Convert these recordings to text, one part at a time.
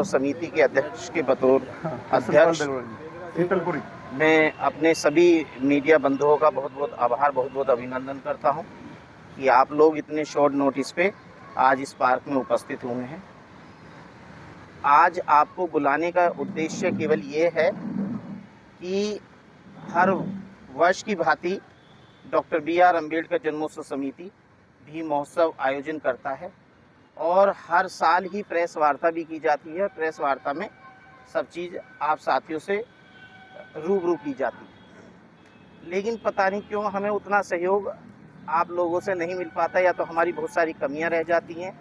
समिति के अध्यक्ष के बतौर अध्यक्ष मैं अपने सभी मीडिया बंधुओं का बहुत बहुत आभार, बहुत बहुत अभिनंदन करता हूं कि आप लोग इतने शॉर्ट नोटिस पे आज इस पार्क में उपस्थित हुए हैं। आज आपको बुलाने का उद्देश्य केवल ये है कि हर वर्ष की भांति डॉक्टर बी.आर. अम्बेडकर जन्मोत्सव समिति भीम महोत्सव आयोजन करता है और हर साल ही प्रेस वार्ता भी की जाती है। प्रेस वार्ता में सब चीज़ आप साथियों से रूबरू की जाती है, लेकिन पता नहीं क्यों हमें उतना सहयोग आप लोगों से नहीं मिल पाता, या तो हमारी बहुत सारी कमियां रह जाती हैं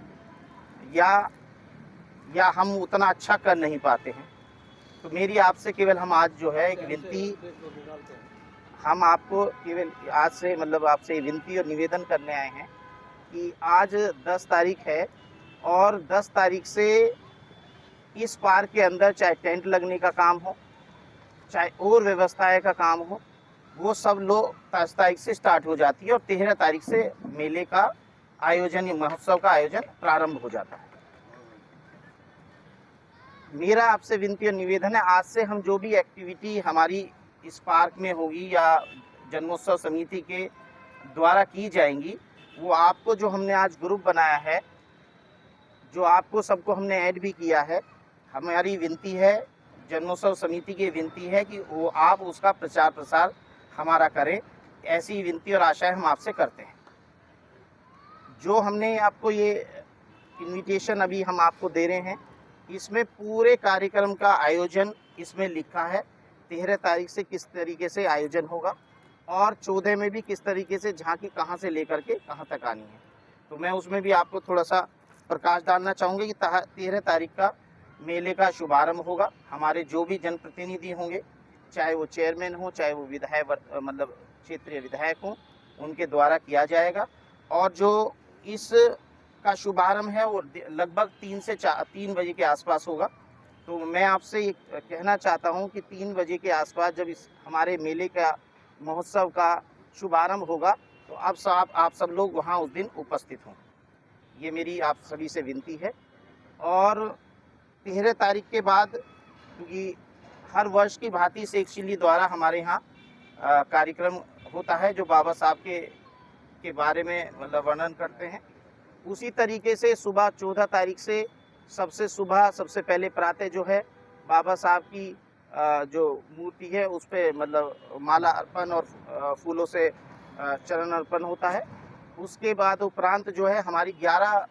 या हम उतना अच्छा कर नहीं पाते हैं। तो मेरी आपसे केवल हम आज जो है एक विनती, हम आपको केवल आज से आपसे विनती और निवेदन करने आए हैं कि आज 10 तारीख है और 10 तारीख से इस पार्क के अंदर चाहे टेंट लगने का काम हो, चाहे और व्यवस्थाएं का काम हो, वो सब लोग 10 तारीख से स्टार्ट हो जाती है और 13 तारीख से मेले का आयोजन, महोत्सव का आयोजन प्रारंभ हो जाता है। मेरा आपसे विनती और निवेदन है, आज से हम जो भी एक्टिविटी हमारी इस पार्क में होगी या जन्मोत्सव समिति के द्वारा की जाएंगी, वो आपको जो हमने आज ग्रुप बनाया है, जो आपको सबको हमने ऐड भी किया है, हमारी विनती है, जन्मोत्सव समिति की विनती है कि वो आप उसका प्रचार प्रसार हमारा करें। ऐसी विनती और आशा हम आपसे करते हैं। जो हमने आपको ये इनविटेशन अभी हम आपको दे रहे हैं, इसमें पूरे कार्यक्रम का आयोजन इसमें लिखा है। 13 तारीख से किस तरीके से आयोजन होगा और 14 में भी किस तरीके से झांकी कहाँ से लेकर के कहाँ तक आनी है। तो मैं उसमें भी आपको थोड़ा सा प्रकाश डालना चाहूँगी कि 13 तारीख का मेले का शुभारंभ होगा। हमारे जो भी जनप्रतिनिधि होंगे, चाहे वो चेयरमैन हो, चाहे वो विधायक क्षेत्रीय विधायक हो, उनके द्वारा किया जाएगा। और जो इस का शुभारंभ है वो लगभग 3 बजे के आसपास होगा। तो मैं आपसे ये कहना चाहता हूँ कि 3 बजे के आसपास जब इस हमारे मेले का महोत्सव का शुभारंभ होगा, तो आप सब लोग वहाँ उस दिन उपस्थित हों, ये मेरी आप सभी से विनती है। और 13 तारीख के बाद, क्योंकि हर वर्ष की भांति शेखशिली द्वारा हमारे यहाँ कार्यक्रम होता है जो बाबा साहब के बारे में वर्णन करते हैं, उसी तरीके से सुबह 14 तारीख से सबसे पहले प्रातः जो है बाबा साहब की जो मूर्ति है उस पर माला अर्पण और फूलों से चरण अर्पण होता है। उसके बाद उपरांत जो है हमारी 11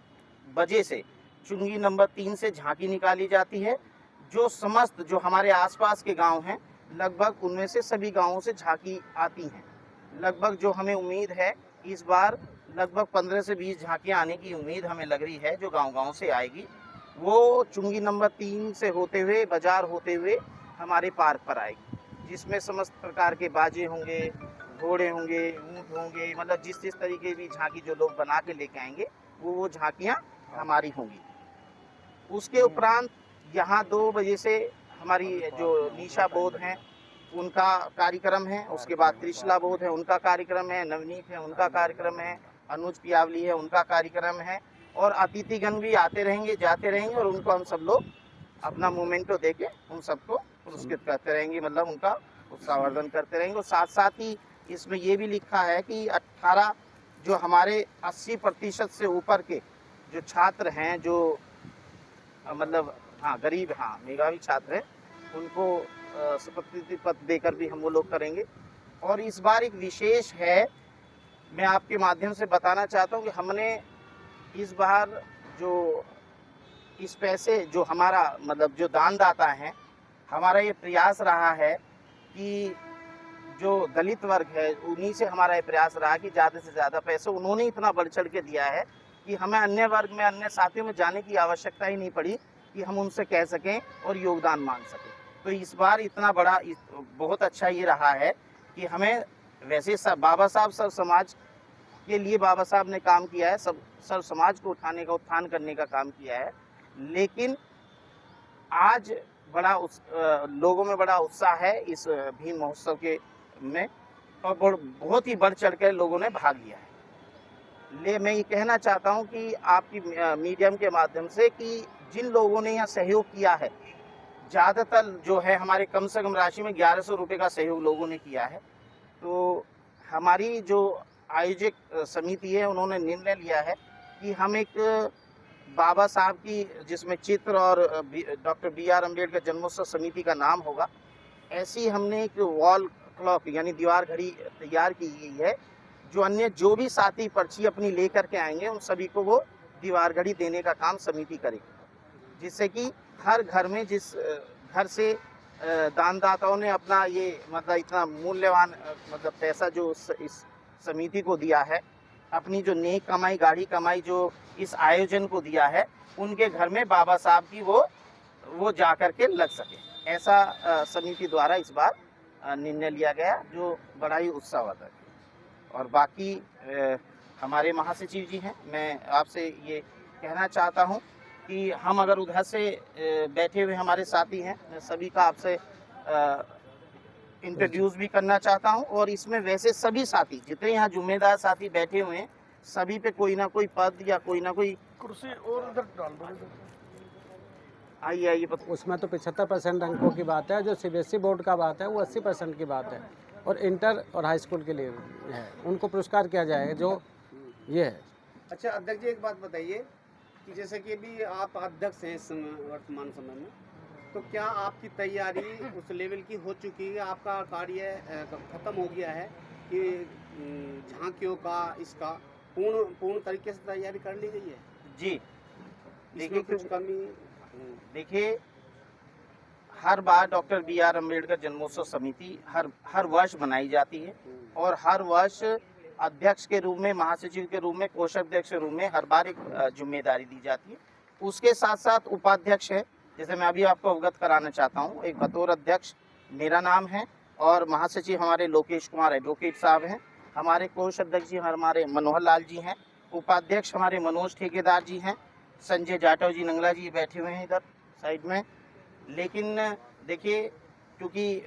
बजे से चुंगी नंबर 3 से झांकी निकाली जाती है। जो समस्त जो हमारे आसपास के गांव हैं, लगभग उनमें से सभी गांवों से झांकी आती हैं। लगभग जो हमें उम्मीद है इस बार लगभग 15 से 20 झांकियाँ आने की उम्मीद हमें लग रही है, जो गांव-गांव से आएगी। वो चुंगी नंबर 3 से होते हुए, बाजार होते हुए हमारे पार्क पर आएगी, जिसमें समस्त प्रकार के बाजे होंगे, घोड़े होंगे, ऊँट होंगे, जिस तरीके की झांकी जो लोग बना के लेके आएंगे वो झांकियाँ हमारी होंगी। उसके उपरांत यहाँ 2 बजे से हमारी जो निशा बोध हैं उनका कार्यक्रम है। उसके बाद त्रिशला बोध है, उनका कार्यक्रम है। नवनीत है, उनका कार्यक्रम है। अनुज पियावली है, उनका कार्यक्रम है। और अतिथिगण भी आते रहेंगे, जाते रहेंगे और उनको हम सब लोग अपना मोमेंटो देके उन सबको पुरस्कृत करते रहेंगे, उनका उत्साहवर्धन करते रहेंगे। और साथ साथ ही इसमें ये भी लिखा है कि 18 जो हमारे 80% से ऊपर के जो छात्र हैं, जो गरीब, मेधावी छात्र हैं, उनको शपथ पत्र देकर भी हम वो लोग करेंगे। और इस बार एक विशेष है, मैं आपके माध्यम से बताना चाहता हूँ कि हमने इस बार जो इस पैसे जो हमारा जो दानदाता हैं, हमारा ये प्रयास रहा है कि जो दलित वर्ग है उन्हीं से हमारा ये प्रयास रहा कि ज़्यादा से ज़्यादा पैसे उन्होंने इतना बढ़ चढ़ के दिया है कि हमें अन्य वर्ग में, अन्य साथियों में जाने की आवश्यकता ही नहीं पड़ी कि हम उनसे कह सकें और योगदान मांग सकें। तो इस बार इतना बड़ा बहुत अच्छा ये रहा है कि हमें वैसे बाबा साहब सब समाज के लिए बाबा साहब ने काम किया है, सब समाज को उत्थान करने का काम किया है, लेकिन आज लोगों में बड़ा उत्साह है इस भीम महोत्सव के में, और बहुत ही बढ़ चढ़ कर लोगों ने भाग लिया है। मैं ये कहना चाहता हूँ कि आपकी मीडियम के माध्यम से कि जिन लोगों ने यहाँ सहयोग किया है, ज़्यादातर जो है हमारे कम से कम राशि में 1100 रुपये का सहयोग लोगों ने किया है। तो हमारी जो आयोजक समिति है, उन्होंने निर्णय लिया है कि हम एक बाबा साहब की जिसमें चित्र और डॉक्टर BR अम्बेडकर जन्मोत्सव समिति का नाम होगा, ऐसी हमने एक वॉल क्लॉक यानी दीवार घड़ी तैयार की गई है, जो भी साथी पर्ची अपनी लेकर के आएंगे उन सभी को वो दीवार घड़ी देने का काम समिति करेगी, जिससे कि हर घर में जिस घर से दानदाताओं ने अपना ये मतलब इतना मूल्यवान मतलब पैसा जो इस समिति को दिया है, अपनी जो नेक कमाई गाढ़ी कमाई जो इस आयोजन को दिया है, उनके घर में बाबा साहब की वो जा कर के लग सके, ऐसा समिति द्वारा इस बार निर्णय लिया गया, जो बड़ा ही उत्साहवर्धक है। और बाकी हमारे महासचिव जी हैं, मैं आपसे ये कहना चाहता हूँ कि हम अगर उधर से बैठे हुए हमारे साथी हैं, मैं सभी का आपसे इंट्रोड्यूस भी करना चाहता हूं, और इसमें वैसे सभी साथी जितने यहाँ जिम्मेदार साथी बैठे हुए हैं, सभी पे कोई ना कोई पद या कोई ना कोई कुर्सी और उधर डाल दो। आइए उसमें तो 75% अंकों की बात है, जो CBSE बोर्ड का बात है वो 80% की बात है, और इंटर और हाई स्कूल के लिए है, उनको पुरस्कार किया जाएगा जो ये है। अच्छा अध्यक्ष जी, एक बात बताइए कि जैसे कि अभी आप अध्यक्ष हैं वर्तमान समय में, तो क्या आपकी तैयारी उस लेवल की हो चुकी है, आपका कार्य खत्म हो गया है कि झांकियों का इसका पूर्ण तरीके से तैयारी कर ली गई है? जी देखिए कुछ कमी, देखिए हर बार डॉक्टर BR अम्बेडकर जन्मोत्सव समिति हर वर्ष बनाई जाती है, और हर वर्ष अध्यक्ष के रूप में, महासचिव के रूप में, कोषाध्यक्ष के रूप में हर बार एक जिम्मेदारी दी जाती है। उसके साथ साथ उपाध्यक्ष है, जैसे मैं अभी आपको अवगत कराना चाहता हूँ, एक बतौर अध्यक्ष मेरा नाम है, और महासचिव हमारे लोकेश कुमार एडवोकेट साहब हैं, हमारे कोषाध्यक्ष जी हमारे मनोहर लाल जी हैं, उपाध्यक्ष हमारे मनोज ठेकेदार जी हैं, संजय जाटव जी नंगला जी बैठे हुए हैं इधर साइड में। लेकिन देखिए, क्योंकि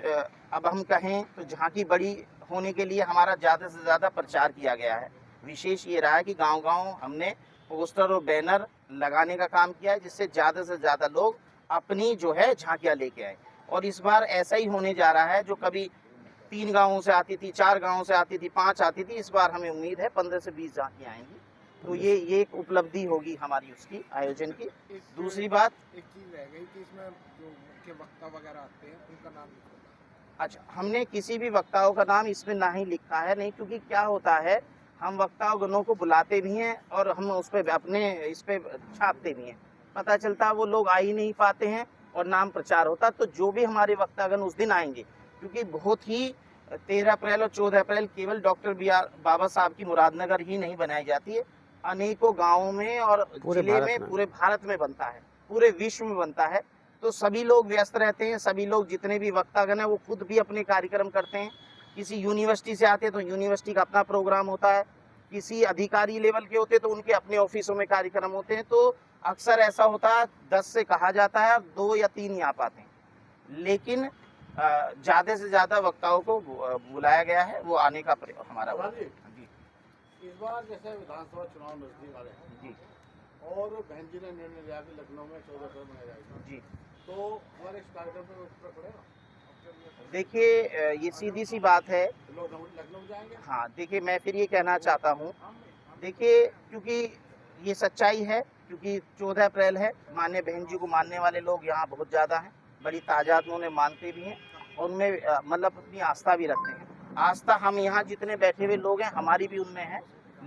अब हम कहें तो झांकी बड़ी होने के लिए हमारा ज़्यादा से ज़्यादा प्रचार किया गया है। विशेष ये रहा है कि गांव-गांव हमने पोस्टर और बैनर लगाने का काम किया है, जिससे ज़्यादा से ज़्यादा लोग अपनी जो है झांकियाँ लेके आए। और इस बार ऐसा ही होने जा रहा है, जो कभी 3 गाँवों से आती थी, 4 गाँवों से आती थी, 5 आती थी, इस बार हमें उम्मीद है 15 से 20 झांकियाँ आएंगी। तो ये एक उपलब्धि होगी हमारी उसकी आयोजन की। दूसरी बात, एक चीज़ रह गई कि इसमें जो मुख्य वक्ता वगैरह आते हैं उनका नाम लिखो। अच्छा, हमने किसी भी वक्ताओं का नाम इसमें ना ही लिखा है, नहीं, क्योंकि क्या होता है, हम वक्ताओं गणों को बुलाते भी हैं और हम उस पर अपने इस पे छापते भी हैं, पता चलता है वो लोग आ ही नहीं पाते हैं और नाम प्रचार होता। तो जो भी हमारे वक्तागण उस दिन आएंगे, क्योंकि बहुत ही 13 अप्रैल और 14 अप्रैल केवल डॉक्टर BR बाबा साहब की मुरादनगर ही नहीं बनाई जाती है, अनेकों गाँवों में और जिले में, पूरे भारत में बनता है, पूरे विश्व में बनता है। तो सभी लोग व्यस्त रहते हैं, सभी लोग जितने भी वक्तागण हैं वो खुद भी अपने कार्यक्रम करते हैं। किसी यूनिवर्सिटी से आते हैं तो यूनिवर्सिटी का अपना प्रोग्राम होता है, किसी अधिकारी लेवल के होते हैं तो उनके अपने ऑफिसों में कार्यक्रम होते हैं। तो अक्सर ऐसा होता है 10 से कहा जाता है 2 या 3 ही आ पाते हैं, लेकिन ज़्यादा से ज़्यादा वक्ताओं को बुलाया गया है, वो आने का हमारा जी। इस बार जैसे विधानसभा चुनाव नजदीक आ रहे हैं जी, और बहन जी ने निर्णय लिया कि लखनऊ में 14 अप्रैल मनाया जाएगा जी, तो हमारे इस कार्यक्रम में उस पर पड़ेगा? देखिए ये सीधी सी बात है। लोग लखनऊ जाएंगे? हाँ, देखिए मैं फिर ये कहना चाहता हूँ, देखिए क्योंकि ये सच्चाई है, क्योंकि 14 अप्रैल है, मान्य बहन जी को मानने वाले लोग यहाँ बहुत ज़्यादा हैं, बड़ी तादाद में उन्हें मानते भी हैं और उनमें मतलब अपनी आस्था भी रखते हैं। आस्था हम यहाँ जितने बैठे हुए लोग हैं हमारी भी उनमें है,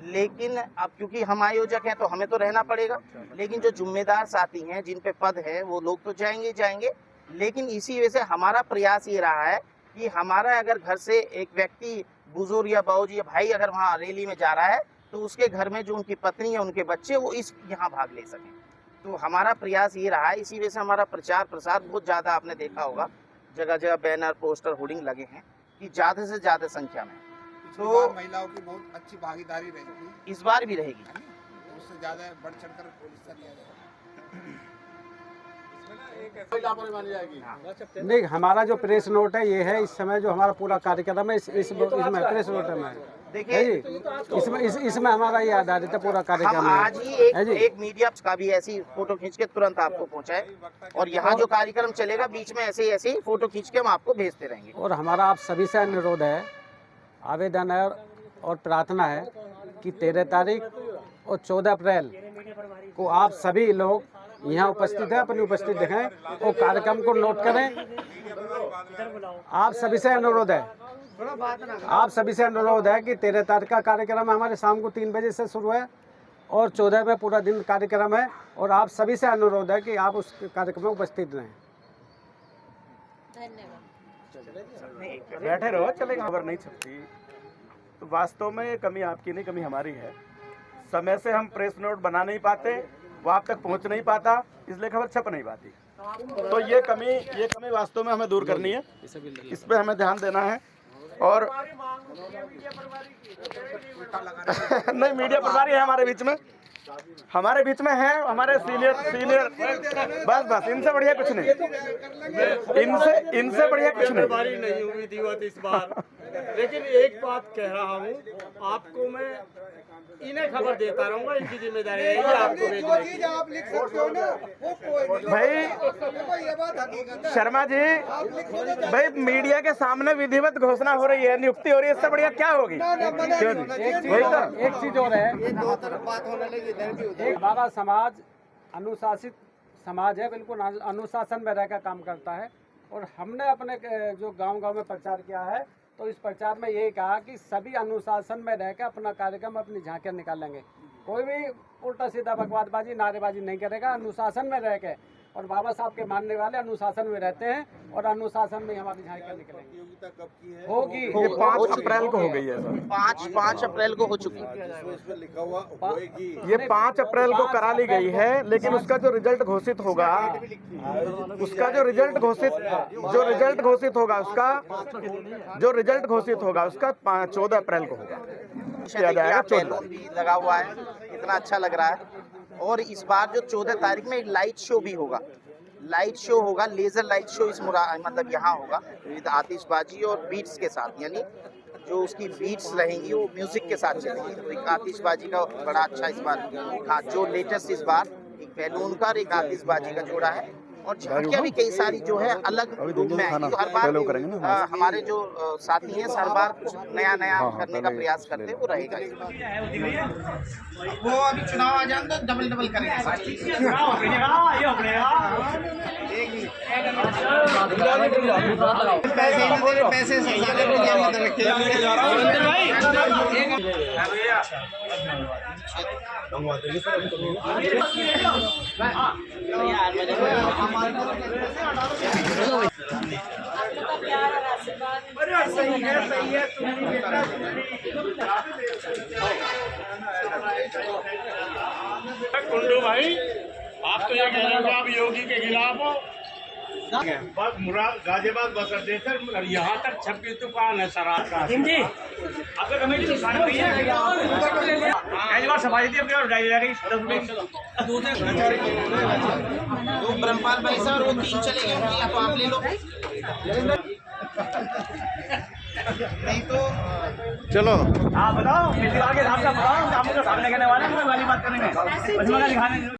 लेकिन अब क्योंकि हम आयोजक हैं तो हमें तो रहना पड़ेगा, लेकिन जो जिम्मेदार साथी हैं जिन पे पद है वो लोग तो जाएंगे जाएंगे। लेकिन इसी वजह से हमारा प्रयास ये रहा है कि हमारा अगर घर से एक व्यक्ति बुजुर्ग या बाबूजी या भाई अगर वहाँ रैली में जा रहा है तो उसके घर में जो उनकी पत्नी या उनके बच्चे वो इस यहाँ भाग ले सकें। तो हमारा प्रयास ये रहा है, इसी वजह से हमारा प्रचार प्रसार बहुत ज़्यादा, आपने देखा होगा जगह जगह बैनर पोस्टर होर्डिंग लगे हैं कि ज़्यादा से ज़्यादा संख्या में। तो महिलाओं की बहुत अच्छी भागीदारी रहेगी, इस बार भी रहेगी, उससे ज़्यादा बढ़ चढ़कर हिस्सा लिया जाएगा। नहीं, हमारा जो प्रेस नोट है ये है, इस समय जो हमारा पूरा कार्यक्रम है इसमें प्रेस नोट में देखिए है जी। इसमें हमारा ये आधारित है पूरा हम कार्यक्रम आज है ही है जी। एक मीडिया का भी ऐसी फोटो खींच के तुरंत आपको पहुंचाए, और यहाँ जो कार्यक्रम चलेगा बीच में ऐसे ही फोटो खींच के हम आपको भेजते रहेंगे। और हमारा आप सभी से अनुरोध है, आवेदन है और प्रार्थना है कि 13 तारीख और 14 अप्रैल को आप सभी लोग यहाँ उपस्थित हैं, अपनी उपस्थिति दिखाएं और कार्यक्रम को नोट करें। आप सभी से अनुरोध है, आप सभी से अनुरोध है कि 13 तारीख का कार्यक्रम हमारे शाम को 3 बजे से शुरू है और 14 में पूरा दिन कार्यक्रम है, और आप सभी से अनुरोध है कि आप उस कार्यक्रम में उपस्थित रहें। बैठे रहो, चलेगा। खबर नहीं छपती तो वास्तव में ये कमी आपकी नहीं, कमी हमारी है। समय से हम प्रेस नोट बना नहीं पाते, वो आप तक पहुंच नहीं पाता, इसलिए खबर छप नहीं पाती। तो ये कमी वास्तव में हमें दूर करनी है, इस पे हमें ध्यान देना है। और नहीं, मीडिया प्रभारी है हमारे बीच में है, हमारे सीनियर बस इनसे बढ़िया कुछ नहीं, इनसे बढ़िया कुछ नहीं। प्रभारी नहीं हुई थी इस बार, लेकिन एक बात कह रहा हूँ आपको, मैं इन्हें खबर देता रहूंगा, इनकी जिम्मेदारी है ये आपको भेजने की। आप लिख सकते हो ना, वो कोई भाई ये बात हकीकत है। शर्मा जी, भाई मीडिया के सामने विधिवत घोषणा हो रही है, नियुक्ति हो रही है, इससे बढ़िया क्या होगी? क्यों जी? वही तो। एक चीज और है, ये दो तरफ बात होने लगी, इधर भी उधर। हमारा समाज अनुशासित समाज है, बिल्कुल अनुशासन में रहकर काम करता है। और हमने अपने जो गांव-गांव में प्रचार किया है, तो इस प्रचार में यही कहा कि सभी अनुशासन में रहकर अपना कार्यक्रम, अपनी झांकियाँ निकालेंगे। कोई भी उल्टा सीधा बकवासबाजी, नारेबाजी नहीं करेगा, अनुशासन में रह के। और बाबा साहब के मानने वाले अनुशासन में रहते हैं, और अनुशासन में हमारी झांकियाँ निकलेंगी। होगी, ये 5 अप्रैल को हो गई है सर। 5 अप्रैल को हो चुकी है। ये 5 अप्रैल को करा ली गई है, लेकिन उसका जो रिजल्ट घोषित होगा, उसका जो रिजल्ट घोषित होगा उसका 14 अप्रैल को होगा। बैलून भी लगा हुआ है, इतना अच्छा लग रहा है। और इस बार जो 14 तारीख में एक लाइट शो भी होगा, लेजर लाइट शो इस मतलब यहाँ होगा, विद आतिशबाजी और बीट्स के साथ, यानी जो उसकी बीट्स रहेंगी वो म्यूजिक के साथ चलेंगी। तो एक आतिशबाजी का बड़ा अच्छा इस बार, हाँ, जो लेटेस्ट इस बार एक बैलून का और एक आतिशबाजी का जोड़ा है। और झांकियाँ भी कई सारी जो है अलग रूप में आएंगी। तो हर बार हमारे जो साथी हैं हर बार कुछ नया करने का प्रयास करते हैं, वो रहेगा। वो अभी चुनाव आ जाए तो डबल करेंगे। पैसे कुंडू भाई, आप तो ये कह रहे हो आप योगी के खिलाफ हो। बस मुराद गाजियाबाद बस अड्डे से यहाँ तक 26 दुकान है शराब का। हिंदी आपका कमेटी तो सारी हुई है, पहली बार सफाई थी अपनी और उठाई जा रही। वो ब्रह्मपाल भाई साहब और वो 3 चले गए, या तो आप ले लो। नहीं तो चलो आप बताओ, के हिसाब से बताओ, आप सामने कहने वाले हैं, वाली बात करेंगे।